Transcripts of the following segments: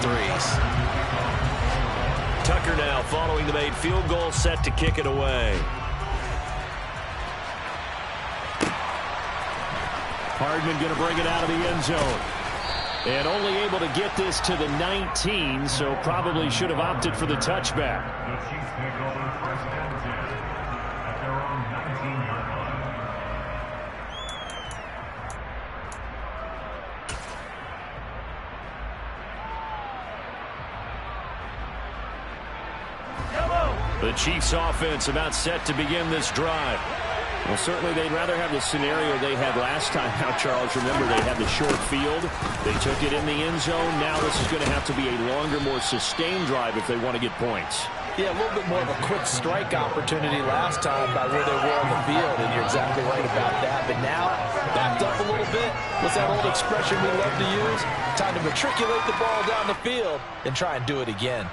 threes. Tucker now following the made field goal, set to kick it away. Hardman going to bring it out of the end zone. And only able to get this to the 19, so probably should have opted for the touchback. The Chiefs take over first and 10 at their own 19-yard line. The Chiefs offense about set to begin this drive. Well, certainly they'd rather have the scenario they had last time. Now, Charles, remember they had the short field. They took it in the end zone. Now this is going to have to be a longer, more sustained drive if they want to get points. Yeah, a little bit more of a quick strike opportunity last time by where they were on the field, and you're exactly right about that. But now, backed up a little bit. What's that old expression we love to use? Time to matriculate the ball down the field and try and do it again.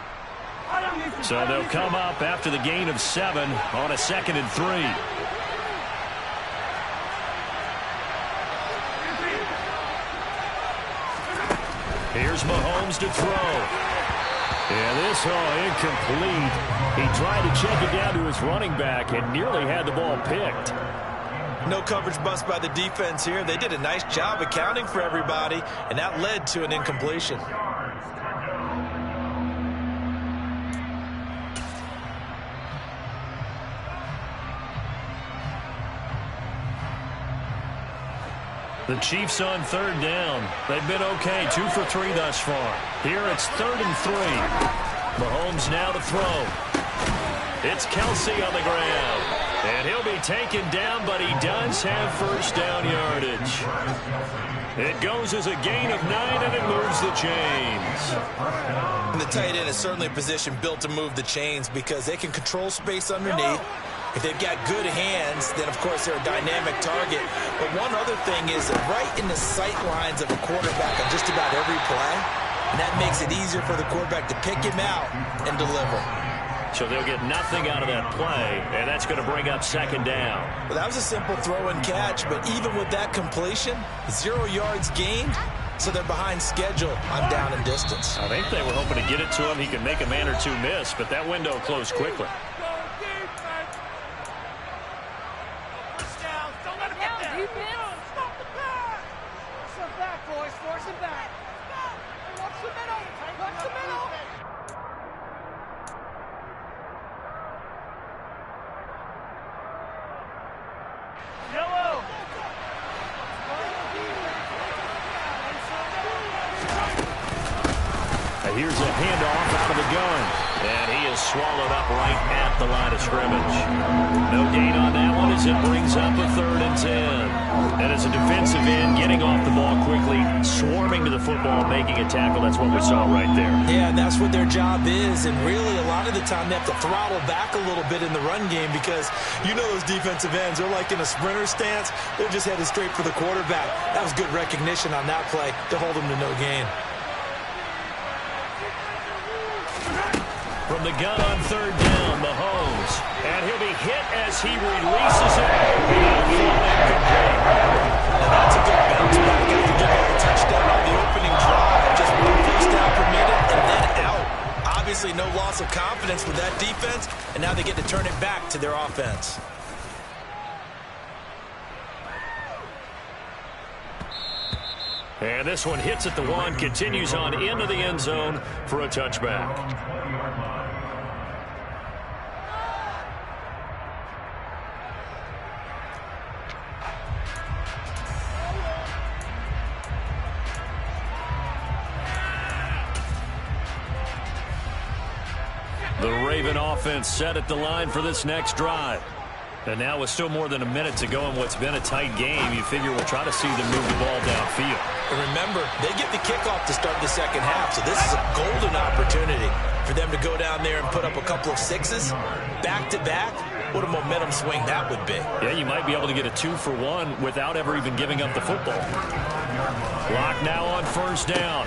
So they'll come up after the gain of 7 on a 2nd and 3. Here's Mahomes to throw. And this, incomplete. He tried to check it down to his running back and nearly had the ball picked. No coverage bust by the defense here. They did a nice job accounting for everybody, and that led to an incompletion. The Chiefs on 3rd down. They've been okay, 2 for 3 thus far. Here it's 3rd and 3. Mahomes now to throw. It's Kelsey on the ground. And he'll be taken down, but he does have first down yardage. It goes as a gain of 9, and it moves the chains. And the tight end is certainly a position built to move the chains because they can control space underneath. If they've got good hands, then, of course, they're a dynamic target. But one other thing is that right in the sight lines of a quarterback on just about every play, and that makes it easier for the quarterback to pick him out and deliver. So they'll get nothing out of that play, and that's going to bring up 2nd down. Well, that was a simple throw and catch, but even with that completion, 0 yards gained, so they're behind schedule on down and distance. I think they were hoping to get it to him. He could make a man or two miss, but that window closed quickly. Here's a handoff out of the gun. And he is swallowed up right at the line of scrimmage. No gain on that one as it brings up a 3rd and 10. And as a defensive end, getting off the ball quickly, swarming to the football, making a tackle. That's what we saw right there. Yeah, and that's what their job is. And really, a lot of the time, they have to throttle back a little bit in the run game because you know those defensive ends, they're like in a sprinter stance. They're just headed straight for the quarterback. That was good recognition on that play to hold them to no gain. From the gun on 3rd down, Mahomes. And he'll be hit as he releases it. And that's a good bounce back after giving a touchdown on the opening drive. Just 1 first down permitted and then out. Obviously no loss of confidence with that defense, and now they get to turn it back to their offense. And this one hits at the 1, continues on into the end zone for a touchback. The Raven offense set at the line for this next drive. And now with still more than a minute to go in what's been a tight game, you figure we'll try to see them move the ball downfield. And remember, they get the kickoff to start the 2nd half, so this is a golden opportunity for them to go down there and put up a couple of 6s back-to-back. What a momentum swing that would be. Yeah, you might be able to get a 2-for-1 without ever even giving up the football. Clock now on 1st down.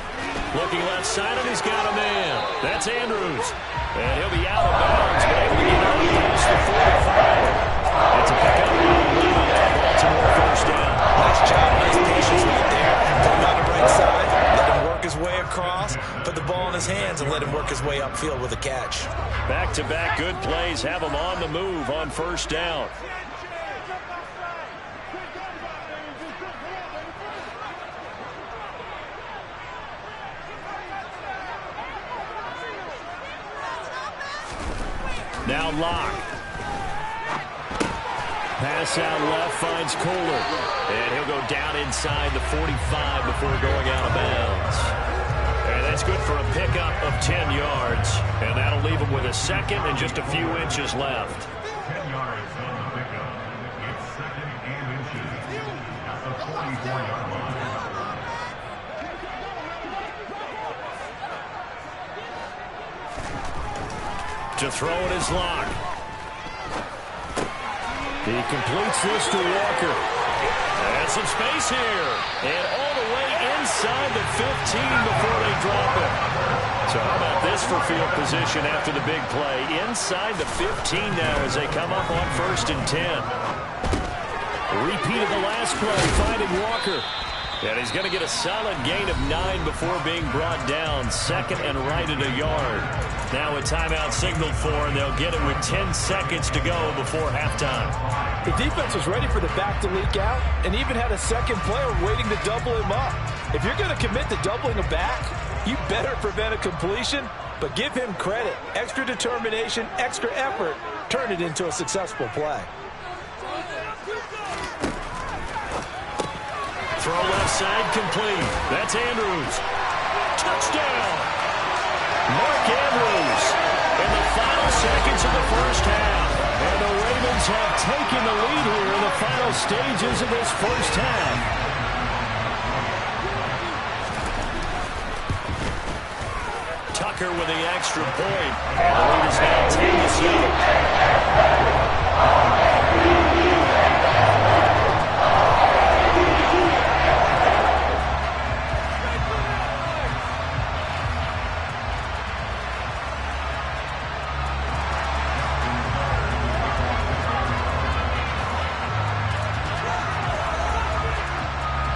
Looking left side, and he's got a man. That's Andrews. And he'll be out of bounds, but able to get out past the 45. It's a pickup. Baltimore 1st down. Nice job, nice patience right there. Put him on the right side, let him work his way across, put the ball in his hands, and let him work his way upfield with a catch. Back-to-back good plays have him on the move on first down. Now Locke. Pass out left, finds Kohler. And he'll go down inside the 45 before going out of bounds. And that's good for a pickup of 10 yards. And that'll leave him with a second and just a few inches left. 10 yards on the pickup. It's second and inches at the 44-yard line. To throw it is Locke. He completes this to Walker. And some space here. And all the way inside the 15 before they drop it. So how about this for field position after the big play? Inside the 15 now as they come up on 1st and 10. Repeat of the last play, finding Walker. And he's going to get a solid gain of 9 before being brought down. Second and right at a yard. Now a timeout signaled for, and they'll get it with 10 seconds to go before halftime. The defense was ready for the back to leak out and even had a second player waiting to double him up. If you're going to commit to doubling a back, you better prevent a completion, but give him credit. Extra determination, extra effort, turn it into a successful play. Throw left side complete. That's Andrews. Touchdown! Mark Andrews in the final seconds of the first half. And the Ravens have taken the lead here in the final stages of this first half. Tucker with the extra point. And the lead is now 10-7.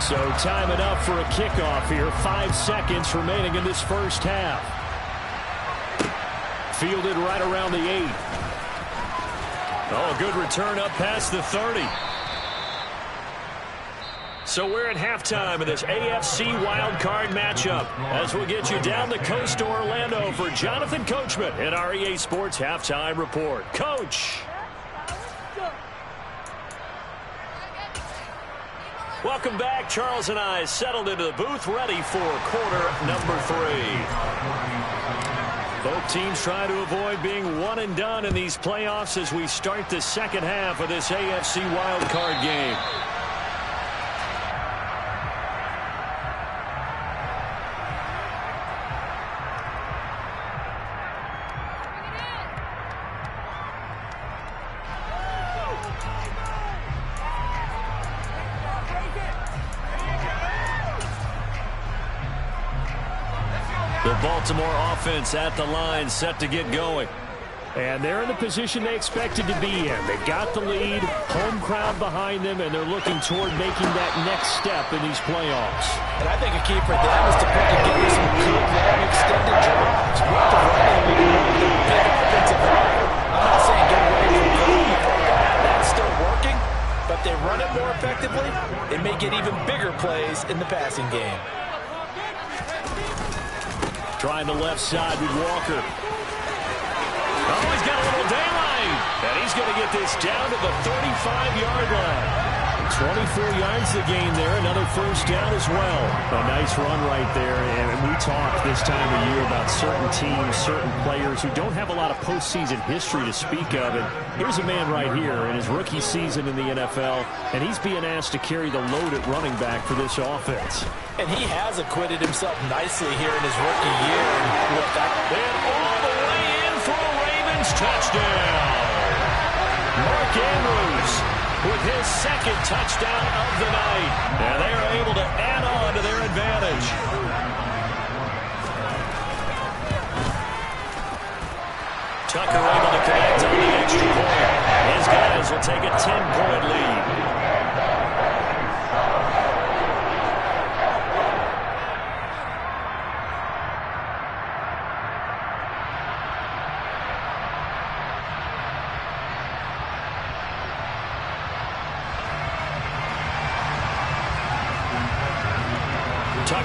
So time it up for a kickoff here. 5 seconds remaining in this first half. Fielded right around the 8. Oh, good return up past the 30. So we're at halftime of this AFC wildcard matchup as we get you down the coast to Orlando for Jonathan Coachman in our EA Sports Halftime Report. Coach. Welcome back. Charles and I settled into the booth ready for quarter number 3. Both teams try to avoid being one and done in these playoffs as we start the second half of this AFC wildcard game. The Baltimore offense at the line, set to get going. And they're in the position they expected to be in. They got the lead, home crowd behind them, and they're looking toward making that next step in these playoffs. And I think a key for them is to put together some good, long, extended drives. With the running, we can run the big offensive line. I'm not saying get away from good. That's still working, but they run it more effectively. They may get even bigger plays in the passing game. Trying the left side with Walker. Oh, he's got a little daylight. And he's going to get this down to the 35-yard line. 24 yards to gain there. Another first down as well. A nice run right there. And we talk this time of year about certain teams, certain players who don't have a lot of postseason history to speak of. And here's a man right here in his rookie season in the NFL, and he's being asked to carry the load at running back for this offense. And he has acquitted himself nicely here in his rookie year. And all the way in for a Ravens touchdown. Mark Andrews with his second touchdown of the night. And they are able to add on to their advantage. Tucker able to connect on the extra point. His guys will take a 10-point lead.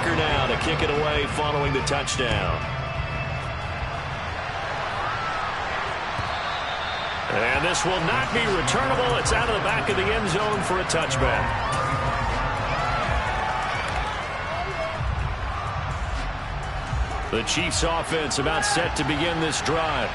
Walker now to kick it away following the touchdown. And this will not be returnable. It's out of the back of the end zone for a touchback. The Chiefs offense about set to begin this drive.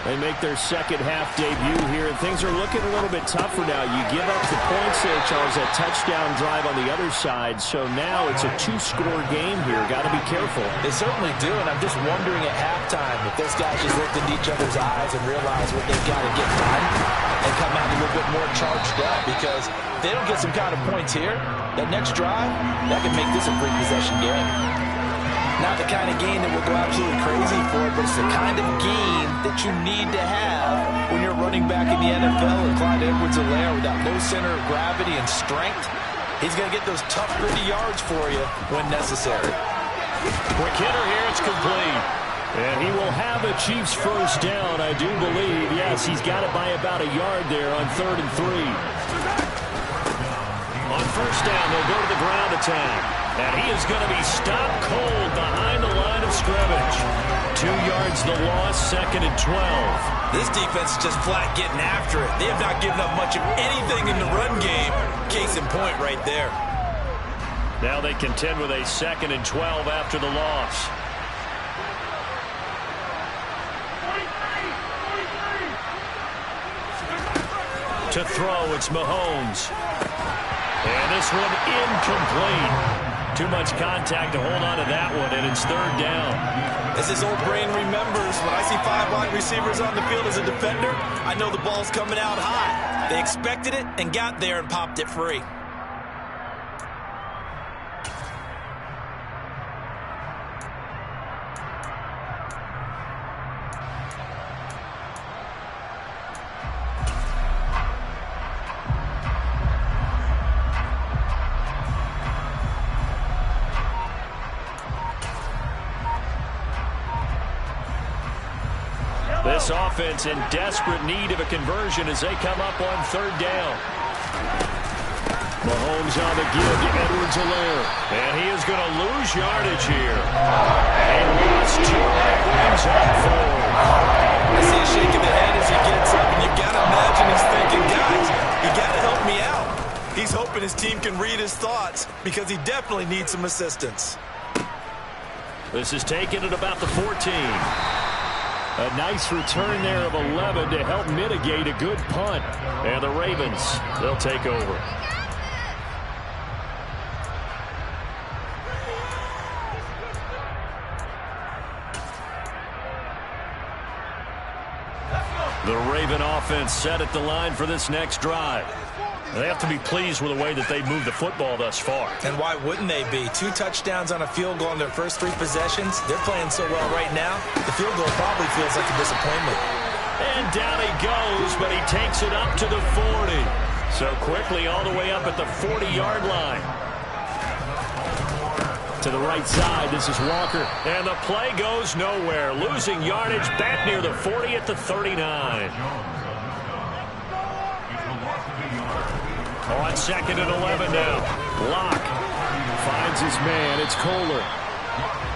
They make their second half debut here, and things are looking a little bit tougher now. You give up the points there, Charles, that touchdown drive on the other side. So now it's a two-score game here. Got to be careful. They certainly do, and I'm just wondering at halftime if those guys just looked into each other's eyes and realize what they've got to get done and come out a little bit more charged up, because if they don't get some kind of points here, that next drive, that can make this a free possession game. Not the kind of game that we'll go absolutely crazy for, but it's the kind of game that you need to have when you're running back in the NFL. And Clyde Edwards-Helaire with that low center of gravity and strength, he's going to get those tough, gritty yards for you when necessary. Quick hitter here, it's complete. And he will have a Chiefs first down, I do believe. Yes, he's got it by about a yard there on 3rd and 3. On first down, they'll go to the ground attack. And he is going to be stopped cold behind the line of scrimmage. 2 yards the loss, 2nd and 12. This defense is just flat getting after it. They have not given up much of anything in the run game. Case in point right there. Now they contend with a 2nd and 12 after the loss. To throw, it's Mahomes. And this one incomplete. Too much contact to hold on to that one, and it's 3rd down. As his old brain remembers, when I see 5 wide receivers on the field as a defender, I know the ball's coming out high. They expected it and got there and popped it free. This offense in desperate need of a conversion as they come up on 3rd down. Mahomes on the give to Edwards-Helaire. And he is going to lose yardage here. He lost 2 right wings on 4. I see a shake of the head as he gets up, and you've got to imagine he's thinking, guys, you got to help me out. He's hoping his team can read his thoughts because he definitely needs some assistance. This is taken at about the 14. A nice return there of 11 to help mitigate a good punt. And the Ravens, they'll take over. The Raven offense set at the line for this next drive. They have to be pleased with the way that they've moved the football thus far. And why wouldn't they be? 2 touchdowns on a field goal in their first 3 possessions. They're playing so well right now, the field goal probably feels like a disappointment. And down he goes, but he takes it up to the 40. So quickly all the way up at the 40-yard line. To the right side, this is Walker. And the play goes nowhere. Losing yardage back near the 40 at the 39. On 2nd and 11 now. Locke finds his man. It's Kohler.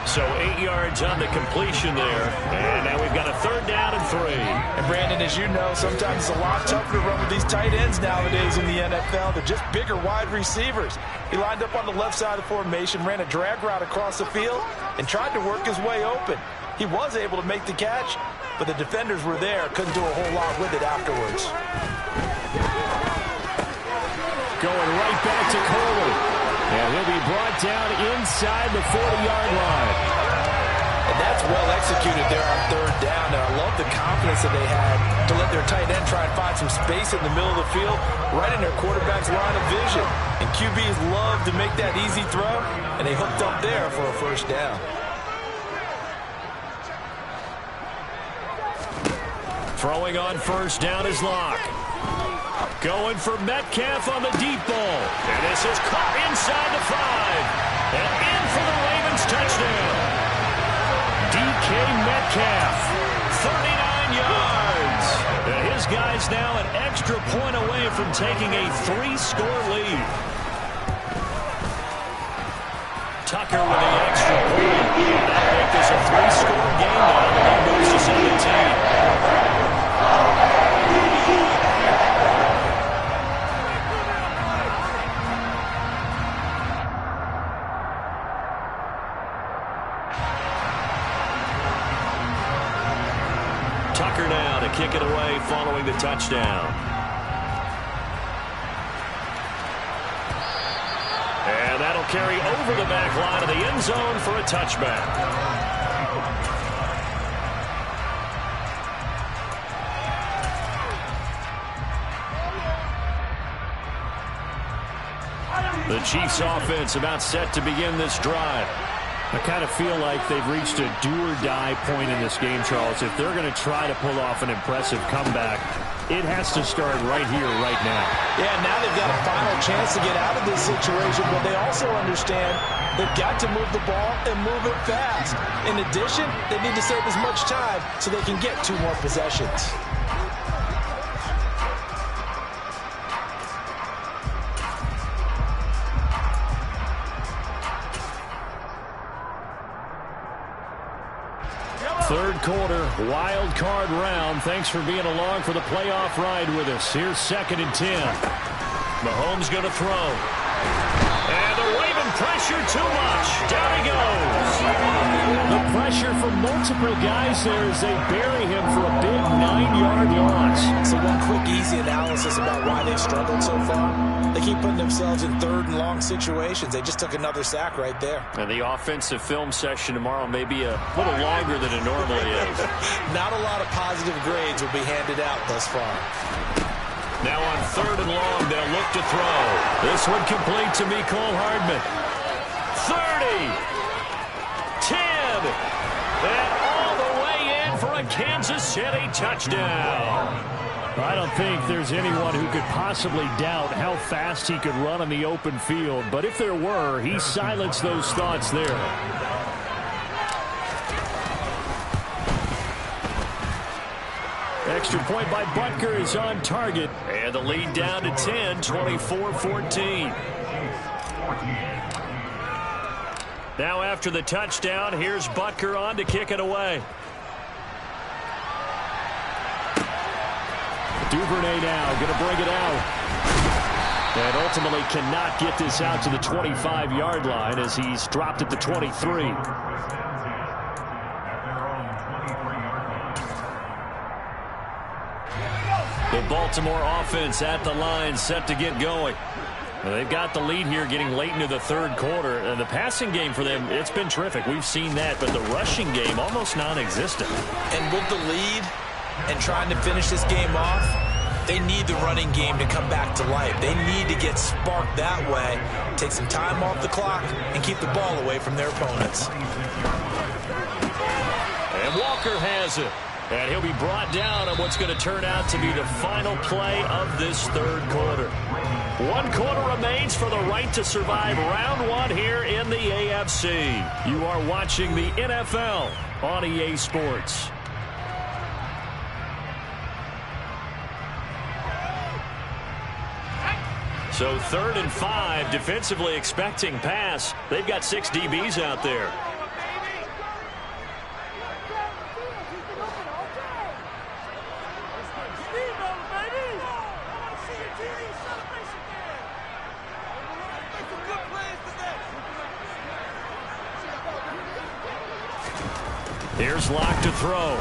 So 8 yards on the completion there. And now we've got a 3rd down and 3. And Brandon, as you know, sometimes it's a lot tougher to run with these tight ends nowadays in the NFL. They're just bigger wide receivers. He lined up on the left side of the formation, ran a drag route across the field, and tried to work his way open. He was able to make the catch, but the defenders were there. Couldn't do a whole lot with it afterwards. Going right back to Kohler. And he'll be brought down inside the 40-yard line. And that's well executed there on 3rd down. And I love the confidence that they had to let their tight end try and find some space in the middle of the field, right in their quarterback's line of vision. And QBs love to make that easy throw, and they hooked up there for a 1st down. Throwing on 1st down is Locke. Going for Metcalf on the deep ball. And this is caught inside the 5. And in for the Ravens touchdown. DK Metcalf, 39 yards. And his guy's now an extra point away from taking a 3-score lead. Tucker with the extra point. That'll make this a 3-score game now. The lead moves to 17. Tucker now to kick it away following the touchdown. And that'll carry over the back line of the end zone for a touchback. The Chiefs offense about set to begin this drive. I kind of feel like they've reached a do-or-die point in this game, Charles. If they're going to try to pull off an impressive comeback, it has to start right here, right now. Yeah, now they've got a final chance to get out of this situation, but they also understand they've got to move the ball and move it fast. In addition, they need to save as much time so they can get 2 more possessions. Third quarter, wild card round. Thanks for being along for the playoff ride with us. Here's 2nd and 10. Mahomes going to throw. And the Raven pressure too much. Down he goes. The pressure from multiple guys there as they bury him for a big 9-yard loss. So one quick, easy analysis about why they've struggled so far. They keep putting themselves in 3rd and long situations. They just took another sack right there. And the offensive film session tomorrow may be a little longer than it normally is. Not a lot of positive grades will be handed out thus far. Now on 3rd and long, they'll look to throw. This one complete to Mecole Hardman. 30, 10, and all the way in for a Kansas City touchdown. I don't think there's anyone who could possibly doubt how fast he could run on the open field. But if there were, he silenced those thoughts there. Extra point by Butker is on target. And the lead down to 10, 24-14. Now after the touchdown, here's Butker on to kick it away. Duvernay now going to bring it out. And ultimately cannot get this out to the 25-yard line as he's dropped at the 23. The Baltimore offense at the line set to get going. Well, they've got the lead here getting late into the 3rd quarter. And the passing game for them, it's been terrific. We've seen that. But the rushing game, almost non-existent. And with the lead and trying to finish this game off, they need the running game to come back to life. They need to get sparked that way, take some time off the clock, and keep the ball away from their opponents. And Walker has it. And he'll be brought down on what's going to turn out to be the final play of this 3rd quarter. 1 quarter remains for the right to survive round 1 here in the AFC. You are watching the NFL on EA Sports. So 3rd and 5, defensively expecting pass. They've got 6 DBs out there. Here's Locke to throw.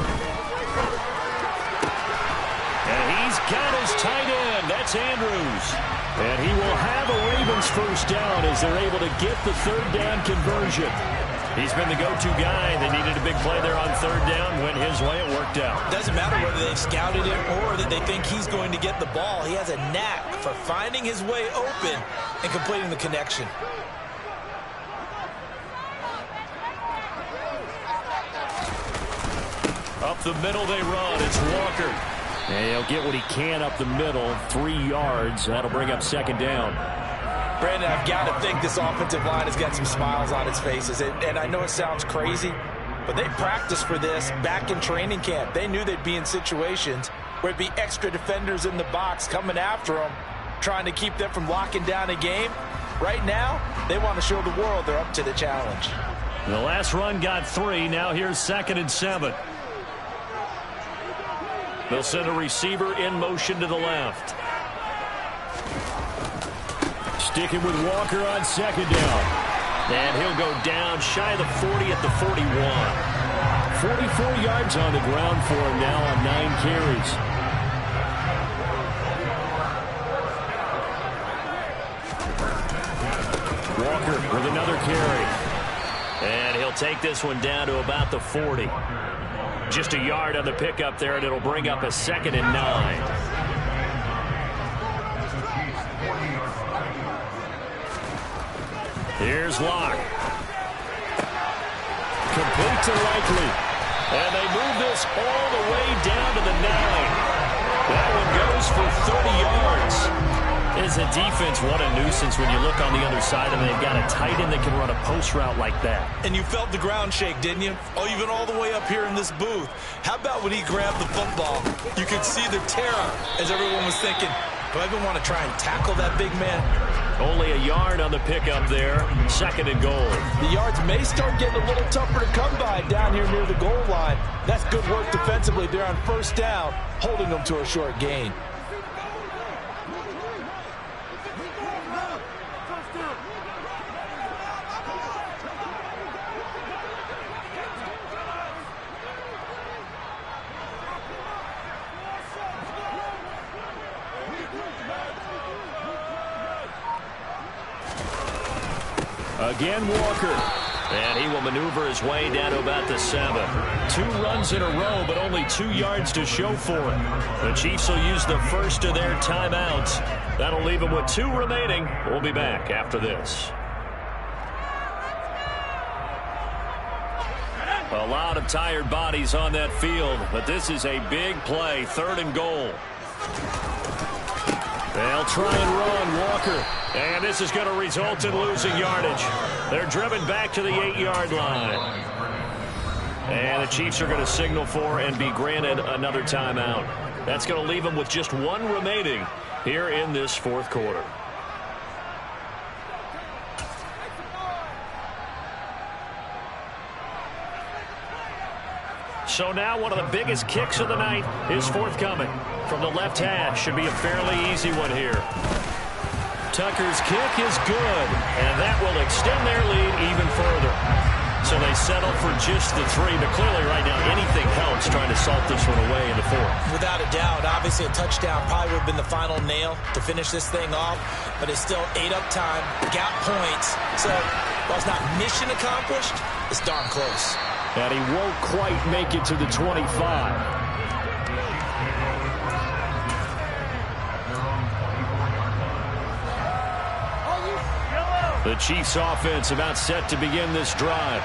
And he's got his tight end. That's Andrews. And he will have a Ravens first down as they're able to get the 3rd down conversion. He's been the go-to guy. They needed a big play there on 3rd down. Went his way. It worked out. Doesn't matter whether they've scouted it or that they think he's going to get the ball. He has a knack for finding his way open and completing the connection. Up the middle they run. It's Walker. And he'll get what he can up the middle, 3 yards. That'll bring up 2nd down. Brandon, I've got to think this offensive line has got some smiles on its faces. And I know it sounds crazy, but they practiced for this back in training camp. They knew they'd be in situations where it'd be extra defenders in the box coming after them, trying to keep them from locking down a game. Right now, they want to show the world they're up to the challenge. The last run got 3. Now here's 2nd and 7. They'll send a receiver in motion to the left. Sticking with Walker on 2nd down. And he'll go down shy of the 40 at the 41. 44 yards on the ground for him now on 9 carries. Walker with another carry. And he'll take this one down to about the 40. Just a yard on the pickup there, and it'll bring up a 2nd and 9. Here's Locke. Complete to Likely. And they move this all the way down to the 9. That one goes for 30 yards. As a defense, what a nuisance when you look on the other side and they've got a tight end that can run a post route like that. And you felt the ground shake, didn't you? Oh, you've been all the way up here in this booth. How about when he grabbed the football? You could see the terror as everyone was thinking, do I even want to try and tackle that big man? Only a yard on the pickup there. 2nd and goal. The yards may start getting a little tougher to come by down here near the goal line. That's good work defensively there on 1st down, holding them to a short gain. Again, Walker. And he will maneuver his way down to about the 7. 2 runs in a row, but only 2 yards to show for it. The Chiefs will use the first of their timeouts. That'll leave them with 2 remaining. We'll be back after this. A lot of tired bodies on that field, but this is a big play. 3rd and goal. They'll try and run, Walker. And this is going to result in losing yardage. They're driven back to the 8-yard line. And the Chiefs are going to signal for and be granted another timeout. That's going to leave them with just 1 remaining here in this 4th quarter. So now one of the biggest kicks of the night is forthcoming. From the left hash, should be a fairly easy one here. Tucker's kick is good, and that will extend their lead even further. So they settle for just the 3, but clearly right now anything helps trying to salt this one away in the 4th. Without a doubt, obviously a touchdown probably would have been the final nail to finish this thing off, but it's still 8 up time, got points. So while it's not mission accomplished, it's darn close. And he won't quite make it to the 25. The Chiefs offense about set to begin this drive.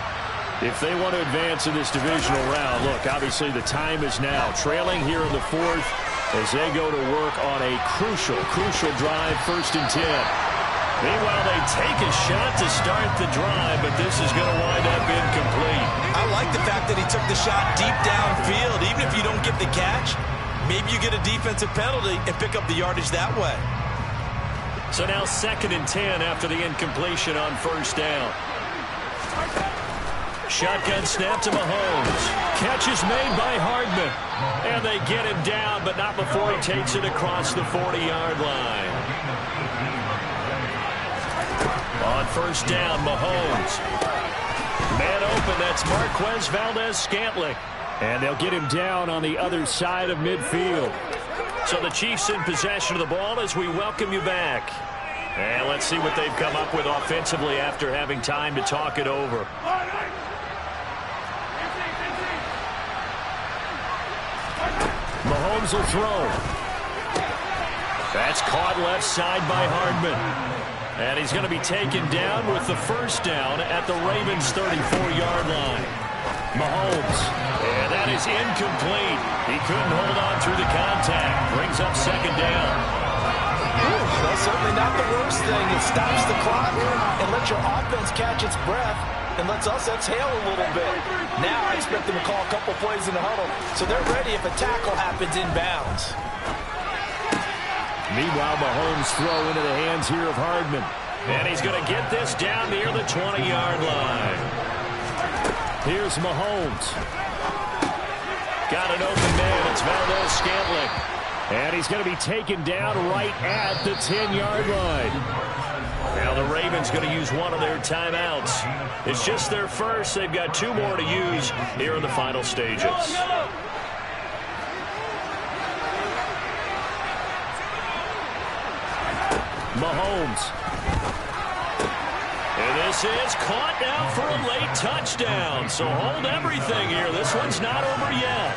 If they want to advance in this divisional round, look, obviously the time is now. Trailing here in the 4th as they go to work on a crucial drive, 1st and 10. Meanwhile, they take a shot to start the drive, but this is going to wind up incomplete. I like the fact that he took the shot deep downfield. Even if you don't get the catch, maybe you get a defensive penalty and pick up the yardage that way. So now 2nd and 10 after the incompletion on 1st down. Shotgun snap to Mahomes. Catch is made by Hardman. And they get him down, but not before he takes it across the 40-yard line. On 1st down, Mahomes. Man open, that's Marquez Valdes-Scantling. And they'll get him down on the other side of midfield. So the Chiefs in possession of the ball as we welcome you back. And let's see what they've come up with offensively after having time to talk it over. Mahomes will throw. That's caught left side by Hardman. And he's going to be taken down with the 1st down at the Ravens' 34-yard line. Mahomes. And that is incomplete. He couldn't hold on through the contact. Brings up 2nd down. Well, certainly not the worst thing. It stops the clock and lets your offense catch its breath and lets us exhale a little bit. Now I expect them to call a couple plays in the huddle, so they're ready if a tackle happens inbounds. Meanwhile, Mahomes throw into the hands here of Hardman. And he's going to get this down near the 20-yard line. Here's Mahomes. Got an open man. It's Valdez-Scantling. And he's going to be taken down right at the 10-yard line. Now the Ravens going to use one of their timeouts. It's just their first. They've got 2 more to use here in the final stages. Mahomes. And this is caught now for a late touchdown. So hold everything here. This one's not over yet.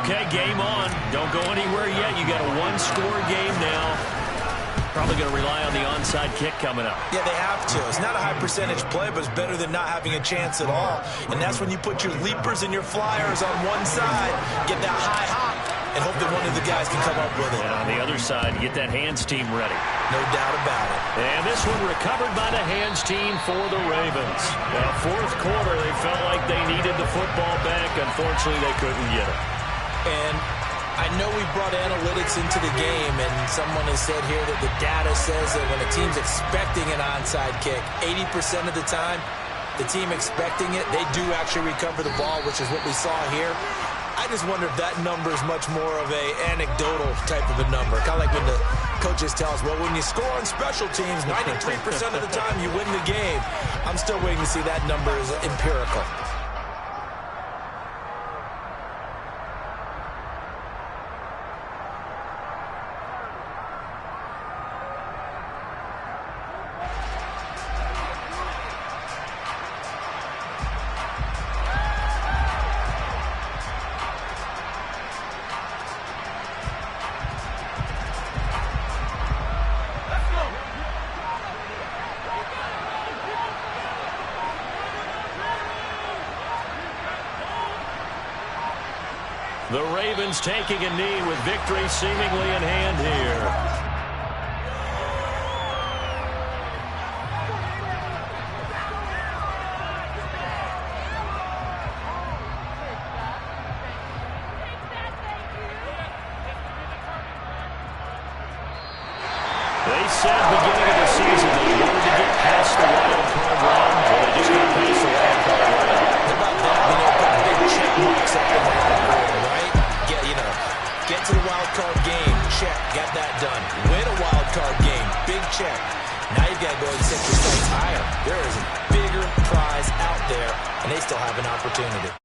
Okay, game on. Don't go anywhere yet. You got a 1-score game now. Probably going to rely on the onside kick coming up. Yeah, they have to. It's not a high percentage play, but it's better than not having a chance at all. And that's when you put your leapers and your flyers on one side, get that high hop, and hope that one of the guys can come up with it. And on the other side, get that hands team ready. No doubt about it. And this one recovered by the hands team for the Ravens. Now, fourth quarter, they felt like they needed the football back. Unfortunately, they couldn't get it. And I know we brought analytics into the game, and someone has said here that the data says that when a team's expecting an onside kick, 80% of the time, the team expecting it, they do actually recover the ball, which is what we saw here. I just wonder if that number is much more of a anecdotal type of a number. Kind of like when the coaches tell us, well, when you score on special teams, 93% of the time you win the game. I'm still waiting to see that number is empirical. The Ravens taking a knee with victory seemingly in hand here. They said beginning of the season they wanted to get past the wild card round, but they just got past the wild card round. How about that? You know, put big check marks up in the board, right? Get to the wild card game. Check. Got that done. Win a wild card game. Big check. Now you've got to go and set your sights higher. There is a bigger prize out there, and they still have an opportunity.